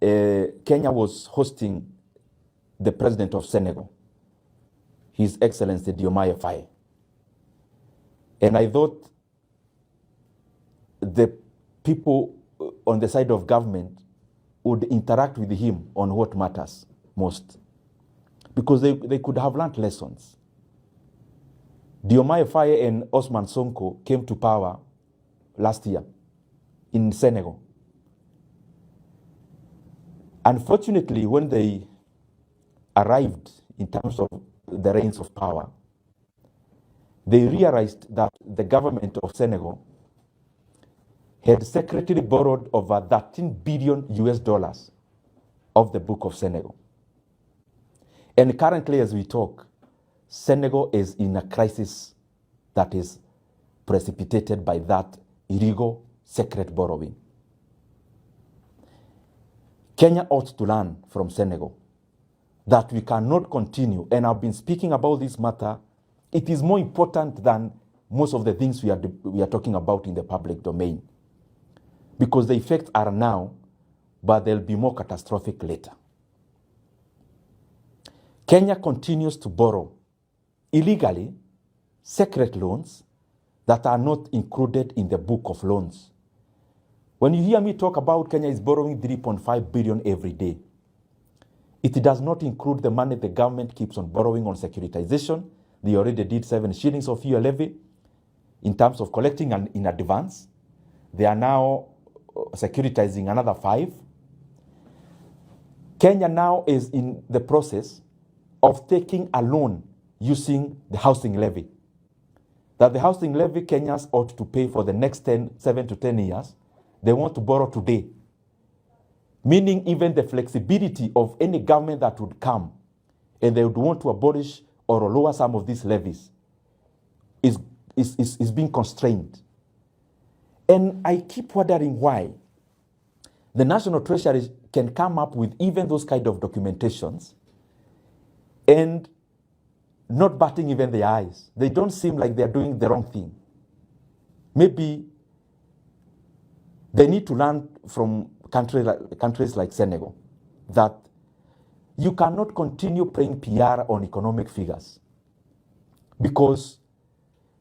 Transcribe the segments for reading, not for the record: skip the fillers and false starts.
Kenya was hosting the president of Senegal, His Excellency Diomaye Faye. And I thought the people on the side of government would interact with him on what matters most, because they could have learned lessons. Diomaye Faye and Osman Sonko came to power last year in Senegal. Unfortunately, when they arrived in terms of the reins of power, they realized that the government of Senegal had secretly borrowed over 13 billion US dollars of the Book of Senegal. And currently, as we talk, Senegal is in a crisis that is precipitated by that illegal secret borrowing. Kenya ought to learn from Senegal that we cannot continue, and I've been speaking about this matter. It is more important than most of the things we are talking about in the public domain, because the effects are now, but they'll be more catastrophic later. Kenya continues to borrow illegally secret loans that are not included in the book of loans. When you hear me talk about Kenya is borrowing 3.5 billion every day, it does not include the money the government keeps on borrowing on securitization. They already did 7 shillings of fuel levy in terms of collecting in advance. They are now securitizing another 5. Kenya now is in the process of taking a loan using the housing levy. That the housing levy Kenyans ought to pay for the next 7 to 10 years, they want to borrow today. Meaning even the flexibility of any government that would come and they would want to abolish or lower some of these levies is being constrained. And I keep wondering why the National Treasury can come up with even those kind of documentations and not batting even their eyes. They don't seem like they're doing the wrong thing. Maybe they need to learn from countries like Senegal that you cannot continue playing PR on economic figures, because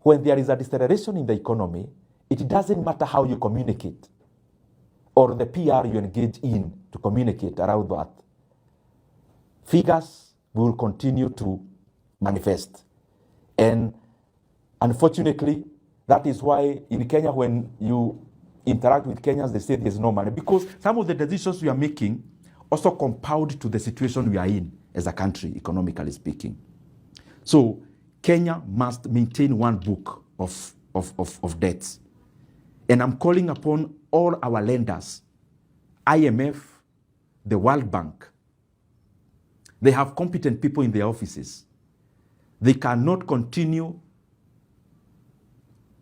when there is a deceleration in the economy, it doesn't matter how you communicate or the PR you engage in to communicate around that. Figures will continue to manifest. And unfortunately, that is why in Kenya, when you interact with Kenyans, they say there's no money, because some of the decisions we are making also compound to the situation we are in as a country, economically speaking. So Kenya must maintain one book of debts. And I'm calling upon all our lenders, IMF, the World Bank. They have competent people in their offices. They cannot continue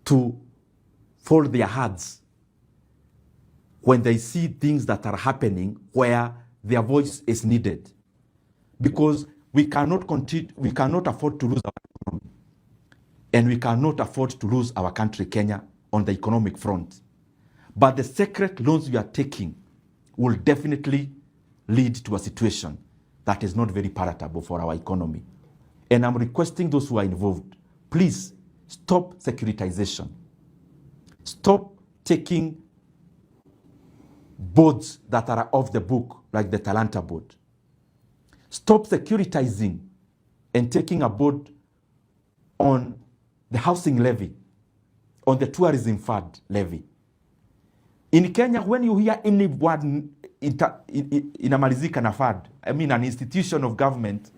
to fold their hands when they see things that are happening where their voice is needed. Because we cannot afford to lose our economy. And we cannot afford to lose our country, Kenya, on the economic front. But the secret loans we are taking will definitely lead to a situation that is not very palatable for our economy. And I'm requesting those who are involved, please stop securitization. Stop taking boards that are off the book, like the Talanta board. Stop securitizing and taking a board on the housing levy, on the tourism fund levy. In Kenya, when you hear anyone inamalizika na fund, I mean an institution of government,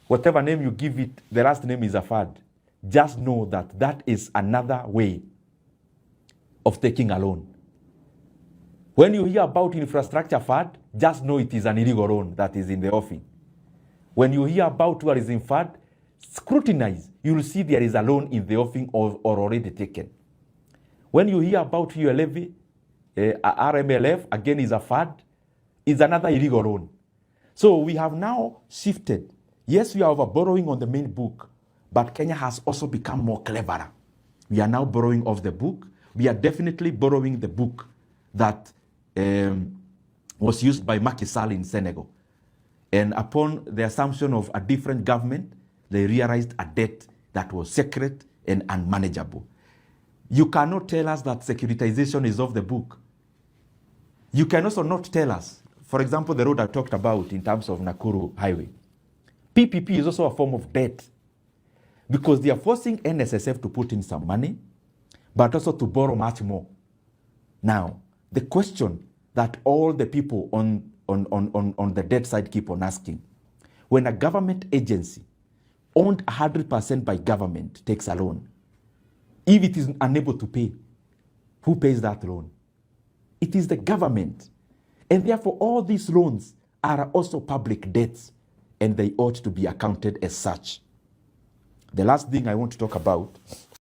whatever name you give it, the last name is a fund. Just know that that is another way of taking a loan. When you hear about infrastructure fund, just know it is an illegal loan that is in the offing. When you hear about tourism fund, scrutinize. You will see there is a loan in the offing or already taken. When you hear about your levy, RMLF, again is a fund, is another illegal loan. So we have now shifted. Yes, we are over borrowing on the main book, but Kenya has also become more cleverer. We are now borrowing off the book. We are definitely borrowing the book that was used by Macky Sall in Senegal. And upon the assumption of a different government, they realized a debt that was secret and unmanageable. You cannot tell us that securitization is off the book. You can also not tell us, for example, the road I talked about in terms of Nakuru Highway. PPP is also a form of debt because they are forcing NSSF to put in some money, but also to borrow much more. Now, the question that all the people on the debt side keep on asking, when a government agency owned 100% by government takes a loan, if it is unable to pay, who pays that loan? It is the government. And therefore, all these loans are also public debts, and they ought to be accounted as such. The last thing I want to talk about